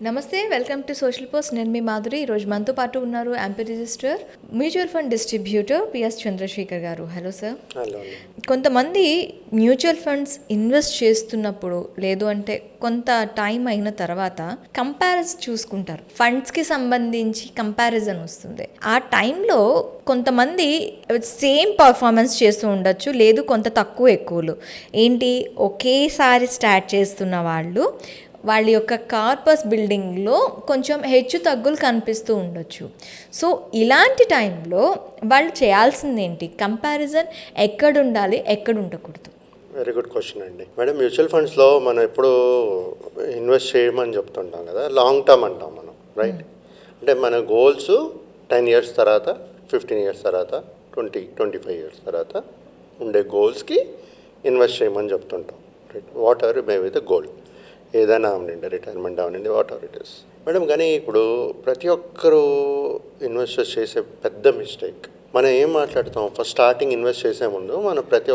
నమస్తే, welcome to social post. నేను మీ మాధురి. ఈరోజు మనతో పాటు ఉన్నారు AMFI register, mutual fund distributor P S Chandrasekhar garu. Hello sir. Hello. కొంతమంది మ్యూచువల్ ఫండ్స్ ఇన్వెస్ట్ చేస్తున్నప్పుడు లేదు అంటే కొంత టైం అయిన తర్వాత కంపారిజన్ చూసుకుంటారు. ఫండ్స్కి సంబంధించి కంపారిజన్ వస్తుంది. ఆ టైంలో కొంతమంది సేమ్ పర్ఫార్మెన్స్ చేస్తూ ఉండొచ్చు, లేదు కొంత తక్కువ ఎక్కువలు. ఏంటి, ఒకేసారి స్టార్ట్ చేస్తున్న వాళ్ళు వాళ్ళ యొక్క కార్పస్ బిల్డింగ్లో కొంచెం హెచ్చు తగ్గులు కనిపిస్తూ ఉండొచ్చు. సో ఇలాంటి టైంలో వాళ్ళు చేయాల్సింది ఏంటి? కంపారిజన్ ఎక్కడ ఉండాలి, ఎక్కడ ఉండకూడదు? వెరీ గుడ్ క్వశ్చన్ అండి. మేడం, మ్యూచువల్ ఫండ్స్లో మనం ఎప్పుడు ఇన్వెస్ట్ చేయమని చెప్తుంటాం కదా, లాంగ్ టర్మ్ అంటాం మనం, రైట్? అంటే మన గోల్స్ 10 years తర్వాత, 15 years తర్వాత, 25 years తర్వాత ఉండే గోల్స్కి ఇన్వెస్ట్ చేయమని చెప్తుంటాం, right? Whatever may be the goal, ఏదైనా అవనండి, రిటైర్మెంట్ అవనండి, whatever it is. Madam, కానీ ఇప్పుడు ప్రతి ఒక్కరూ ఇన్వెస్టర్స్ చేసే పెద్ద మిస్టేక్, మనం ఏం మాట్లాడుతాం, ఫస్ట్ స్టార్టింగ్ ఇన్వెస్ట్ చేసే ముందు నేను ప్రతి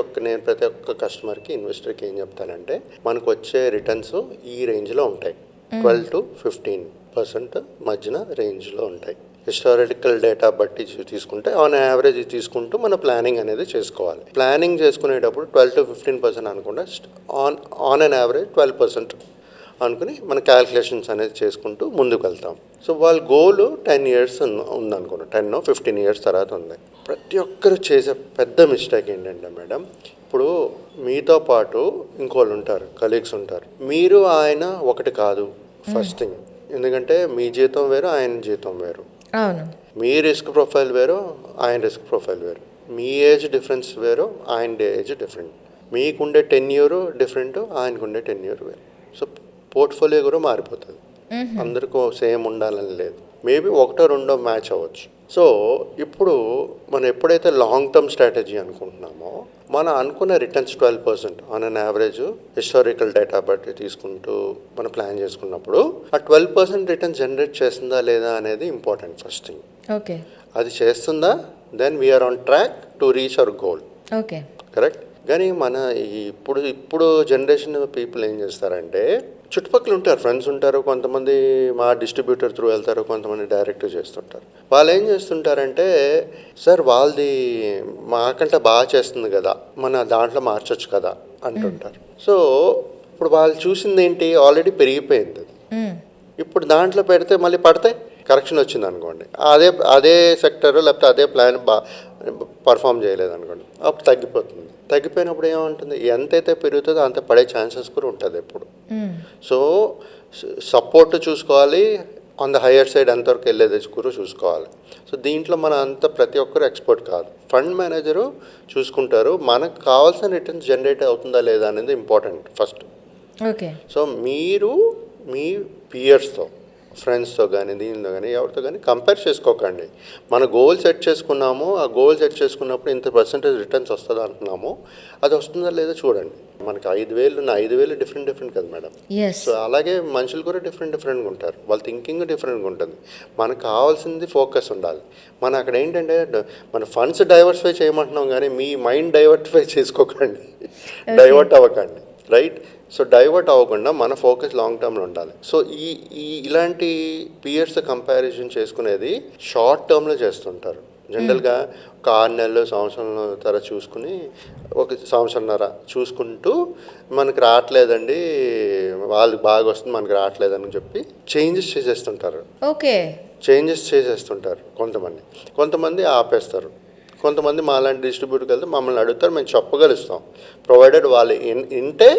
ఒక్క కస్టమర్కి, ఇన్వెస్టర్కి ఏం చెప్తానంటే, మనకు వచ్చే రిటర్న్స్ ఈ రేంజ్లో ఉంటాయి, 12 to 15% మధ్యన రేంజ్లో ఉంటాయి. హిస్టారికల్ డేటా బట్టి తీసుకుంటే ఆన్ యావరేజ్ తీసుకుంటూ మన ప్లానింగ్ అనేది చేసుకోవాలి. ప్లానింగ్ చేసుకునేటప్పుడు 12 to 15% అనుకుంటే ఆన్ అన్ యావరేజ్ 12% అనుకుని మన క్యాల్కులేషన్స్ అనేది చేసుకుంటూ ముందుకు వెళ్తాం. సో వాళ్ళ గోల్ 10 years ఉందనుకోండి, 10-15 years తర్వాత ఉంది. ప్రతి ఒక్కరు చేసే పెద్ద మిస్టేక్ ఏంటంటే మేడం, ఇప్పుడు మీతో పాటు ఇంకోళ్ళు ఉంటారు, కలీగ్స్ ఉంటారు. మీరు ఆయన ఒకటి కాదు, ఫస్ట్ థింగ్. ఎందుకంటే మీ జీతం వేరు, ఆయన జీతం వేరు. అవును. మీ రిస్క్ ప్రొఫైల్ వేరు, ఆయన రిస్క్ ప్రొఫైల్ వేరు. మీ ఏజ్ డిఫరెన్స్ వేరు, ఆయన ఏజ్ డిఫరెంట్. మీకుండే టెన్యూర్ డిఫరెంట్, ఆయనకుండే టెన్యూర్ వేరు. సో పోర్ట్ఫోలియో కూడా మారిపోతుంది. అందరికీ సేమ్ ఉండాలని లేదు, మేబీ ఒకటో రెండో మ్యాచ్ అవ్వచ్చు. సో ఇప్పుడు మనం ఎప్పుడైతే లాంగ్ టర్మ్ స్ట్రాటజీ అనుకుంటున్నామో, మనం అనుకున్న returns 12% on an average historical data బట్టి తీసుకుంటూ మనం ప్లాన్ చేసుకున్నప్పుడు ఆ 12% రిటర్న్ జనరేట్ చేస్తుందా లేదా అనేది ఇంపార్టెంట్ ఫస్ట్ థింగ్. ఓకే. అది చేస్తుందా, then we're on track to reach our goal. Okay, correct. కానీ మన ఇప్పుడు జనరేషన్ పీపుల్ ఏం చేస్తారంటే, చుట్టుపక్కల ఉంటారు, ఫ్రెండ్స్ ఉంటారు, కొంతమంది మా డిస్ట్రిబ్యూటర్ త్రూ వెళ్తారు, కొంతమంది డైరెక్ట్ చేస్తుంటారు. వాళ్ళు ఏం చేస్తుంటారంటే, సార్ వాళ్ళది మాకంటే బాగా చేస్తుంది కదా, మన దాంట్లో మార్చొచ్చు కదా అంటుంటారు. సో ఇప్పుడు వాళ్ళు చూసింది ఏంటి, ఆల్రెడీ పెరిగిపోయింది అది. ఇప్పుడు దాంట్లో పెడితే మళ్ళీ పడతాయి, కరెక్షన్ వచ్చింది అనుకోండి, అదే సెక్టర్ లేకపోతే అదే ప్లాన్ పర్ఫామ్ చేయలేదు అనుకోండి, అప్పుడు తగ్గిపోతుంది. తగ్గిపోయినప్పుడు ఏముంటుంది, ఎంతైతే పెరుగుతుందో అంత పడే ఛాన్సెస్ కూడా ఉంటుంది ఎప్పుడు. సో సపోర్ట్ చూసుకోవాలి, ఆన్ ద హయ్యర్ సైడ్ ఎంతవరకు వెళ్ళేది కూడా చూసుకోవాలి. సో దీంట్లో మన అంత ప్రతి ఒక్కరు ఎక్స్పర్ట్ కాదు, ఫండ్ మేనేజరు చూసుకుంటారు. మనకు కావాల్సిన రిటర్న్స్ జనరేట్ అవుతుందా లేదా అనేది ఇంపార్టెంట్ ఫస్ట్. ఓకే. సో మీరు మీ పియర్స్తో, ఫ్రెండ్స్తో కానీ దీనిలో కానీ ఎవరితో కానీ కంపేర్ చేసుకోకండి. మన గోల్ సెట్ చేసుకున్నాము, ఆ గోల్ సెట్ చేసుకున్నప్పుడు ఇంత పర్సెంటేజ్ రిటర్న్స్ వస్తుందా అంటున్నాము, అది వస్తుందా లేదా చూడండి. మనకి 5,000 డిఫరెంట్ కదా మేడం. సో అలాగే మనుషులు కూడా డిఫరెంట్గా ఉంటారు, వాళ్ళ థింకింగ్ డిఫరెంట్గా ఉంటుంది. మనకు కావాల్సింది ఫోకస్ ఉండాలి. మనం అక్కడ ఏంటంటే మన ఫండ్స్ డైవర్సిఫై చేయమంటున్నాం, కానీ మీ మైండ్ డైవర్టిఫై చేసుకోకండి, డైవర్ట్ అవ్వకండి, రైట్? సో డైవర్ట్ అవ్వకుండా మన ఫోకస్ లాంగ్ టర్మ్లో ఉండాలి. సో ఇలాంటి పియర్స్ కంపారిజన్ చేసుకునేది షార్ట్ టర్మ్లో చేస్తుంటారు. జనరల్గా ఒక 6 నెలలు, సంవత్సరంలో తర చూసుకుని, ఒక సంవత్సరంన్నర చూసుకుంటూ మనకు రావట్లేదండి, వాళ్ళకి బాగా వస్తుంది మనకు రావట్లేదని చెప్పి చేంజెస్ చేసేస్తుంటారు. ఓకే, చేంజెస్ చేసేస్తుంటారు కొంతమంది ఆపేస్తారు. కొంతమంది మాలాంటి డిస్ట్రిబ్యూటర్కి వెళ్తే మమ్మల్ని అడుగుతారు, మేము చెప్పగలుస్తాం, ప్రొవైడెడ్ వాళ్ళు ఇంటే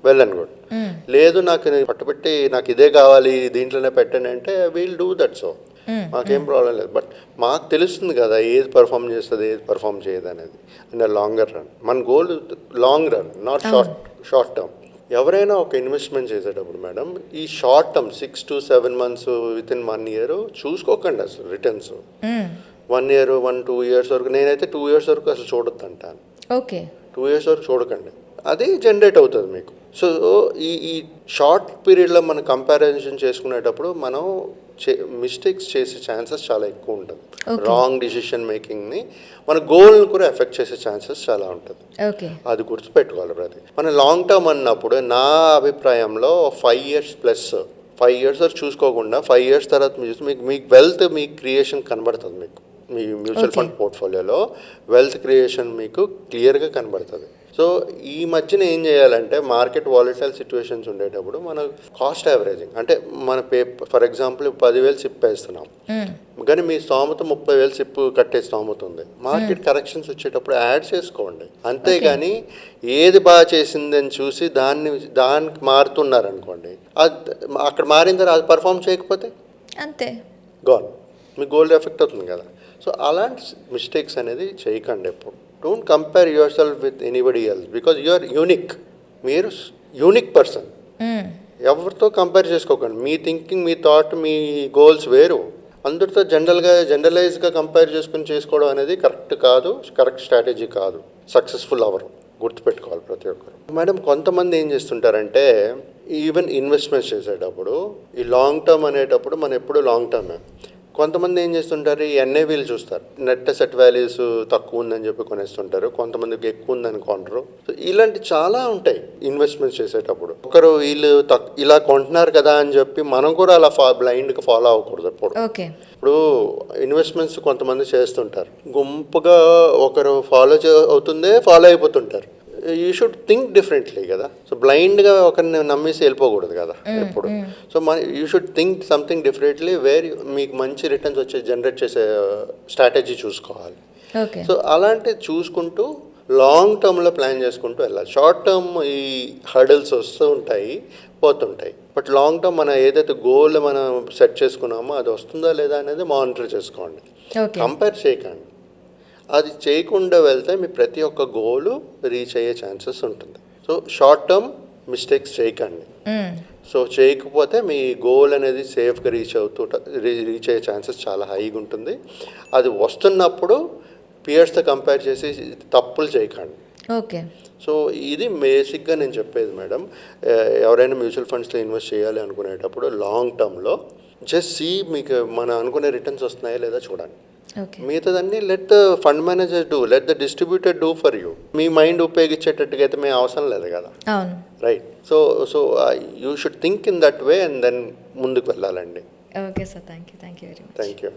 వెళ్ళను కూడా. లేదు నాకు పట్టుబెట్టి నాకు ఇదే కావాలి, దీంట్లోనే పెట్టండి అంటే వీల్ డూ దట్. సో మాకేం ప్రాబ్లం లేదు. బట్ మాకు తెలుస్తుంది కదా ఏది పర్ఫామ్ చేస్తుంది, ఏది పర్ఫామ్ చేయదు అనేది. అండ్ లాంగర్ రన్, మన goal long run, not short term. ఎవరైనా ఒక ఇన్వెస్ట్మెంట్ చేసేటప్పుడు మేడం, ఈ short term 6 to 7 months within 1 year చూసుకోకండి అసలు రిటర్న్స్. 1 year, 1-2 years వరకు, నేనైతే 2 years వరకు అసలు చూడొద్దు అంటాను. ఓకే, 2 years వరకు చూడకండి, అది జనరేట్ అవుతుంది మీకు. సో ఈ షార్ట్ పీరియడ్లో మనం కంపారిజన్ చేసుకునేటప్పుడు మనం మిస్టేక్స్ చేసే ఛాన్సెస్ చాలా ఎక్కువ ఉంటుంది. రాంగ్ డిసిషన్ మేకింగ్ని, మన గోల్ని కూడా ఎఫెక్ట్ చేసే ఛాన్సెస్ చాలా ఉంటుంది. అది గుర్తుపెట్టుకోవాలి ప్రతి. మన లాంగ్ టర్మ్ అన్నప్పుడు నా అభిప్రాయంలో 5 years+, 5 ఇయర్స్ వరకు చూసుకోకుండా 5 ఇయర్స్ తర్వాత మీరు చూస్తే మీకు వెల్త్ మీ క్రియేషన్ కనబడుతుంది. మీకు మీ మ్యూచువల్ ఫండ్ పోర్ట్ఫోలియోలో వెల్త్ క్రియేషన్ మీకు క్లియర్గా కనబడుతుంది. సో ఈ మధ్యన ఏం చేయాలంటే మార్కెట్ వాలటైల్ సిచ్యువేషన్స్ ఉండేటప్పుడు మన కాస్ట్ యావరేజింగ్ అంటే మన ఫర్ ఎగ్జాంపుల్ 10,000 సిప్ వేస్తున్నాం, కానీ మీ స్తోమత 30,000 సిప్ కట్టే స్తోమత ఉంది. మార్కెట్ కరెక్షన్స్ వచ్చేటప్పుడు యాడ్ చేసుకోండి, అంతేగాని ఏది బాగా చేసింది అని చూసి దానికి మారుతున్నారనుకోండి, అది అక్కడ మారిన తర్వాత అది పర్ఫామ్ చేయకపోతే అంతే గోల్ మీ గోల్డ్ ఎఫెక్ట్ అవుతుంది కదా. సో అలాంటి మిస్టేక్స్ అనేది చేయకండి ఎప్పుడు. Don't compare yourself with anybody else because you are unique. మీరు యూనిక్ పర్సన్. ఎవరితో కంపేర్ చేసుకోకండి. మీ థింకింగ్, మీ థాట్, మీ గోల్స్ వేరు. అందరితో జనరలైజ్గా కంపేర్ చేసుకోవడం అనేది కరెక్ట్ కాదు, కరెక్ట్ స్ట్రాటజీ కాదు. సక్సెస్ఫుల్ అవ్వరు, గుర్తుపెట్టుకోవాలి ప్రతి ఒక్కరు. మేడం కొంతమంది ఏం చేస్తుంటారంటే ఈవెన్ ఇన్వెస్ట్మెంట్స్ చేసేటప్పుడు ఈ లాంగ్ టర్మ్ అనేటప్పుడు మనం ఎప్పుడు లాంగ్ టర్మే. కొంతమంది ఏం చేస్తుంటారు, ఈ ఎన్ఏవీలు చూస్తారు, నెట్ అసెట్ వాల్యూస్ తక్కువ ఉందని చెప్పి కొనేస్తుంటారు, కొంతమందికి ఎక్కువ ఉందని కొంటారు. సో ఇలాంటి చాలా ఉంటాయి ఇన్వెస్ట్మెంట్స్ చేసేటప్పుడు. ఒకరు వీళ్ళు ఇలా కొంటున్నారు కదా అని చెప్పి మనం కూడా అలా బ్లైండ్గా ఫాలో అవ్వకూడదు ఎప్పుడు. ఇప్పుడు ఇన్వెస్ట్మెంట్స్ కొంతమంది చేస్తుంటారు, గుంపుగా ఒకరు ఫాలో అయిపోతుంటారు. యూ షుడ్ థింక్ డిఫరెంట్లీ కదా. సో బ్లైండ్గా ఒకరిని నమ్మేసి వెళ్ళిపోకూడదు కదా ఎప్పుడు. So you should think something differently where మీకు మంచి రిటర్న్స్ జనరేట్ చేసే స్ట్రాటజీ చూసుకోవాలి. సో అలాంటివి చూసుకుంటూ లాంగ్ టర్మ్లో ప్లాన్ చేసుకుంటూ వెళ్ళాలి. షార్ట్ టర్మ్ ఈ హర్డల్స్ వస్తూ ఉంటాయి, పోతుంటాయి. బట్ లాంగ్ టర్మ్ మనం ఏదైతే గోల్ మనం సెట్ చేసుకున్నామో అది వస్తుందా లేదా అనేది మానిటర్ చేసుకోండి, కంపేర్ చేయకండి. అది చేయకుండా వెళ్తే మీ ప్రతి ఒక్క గోలు రీచ్ అయ్యే ఛాన్సెస్ ఉంటుంది. సో షార్ట్ టర్మ్ మిస్టేక్స్ చేయకండి. సో చేయకపోతే మీ గోల్ అనేది సేఫ్గా రీచ్ అయ్యే ఛాన్సెస్ చాలా హైగా ఉంటుంది. అది వస్తున్నప్పుడు పియర్స్తో కంపేర్ చేసి తప్పులు చేయకండి. సో ఇది బేసిక్గా నేను చెప్పేది మేడం. ఎవరైనా మ్యూచువల్ ఫండ్స్లో ఇన్వెస్ట్ చేయాలి అనుకునేటప్పుడు లాంగ్ టర్మ్లో జస్ట్ మీకు మన అనుకునే రిటర్న్స్ వస్తున్నాయా లేదా చూడండి. మిగతాదన్నీ let the fund manager do, let the distributor do for you. మీ మైండ్ ఉపయోగించేటట్టుగా అయితే మేము అవసరం లేదు కదా, right? So you should think in that way and then ముందుకు వెళ్ళాలండి. Okay sir, thank you very much. Thank you.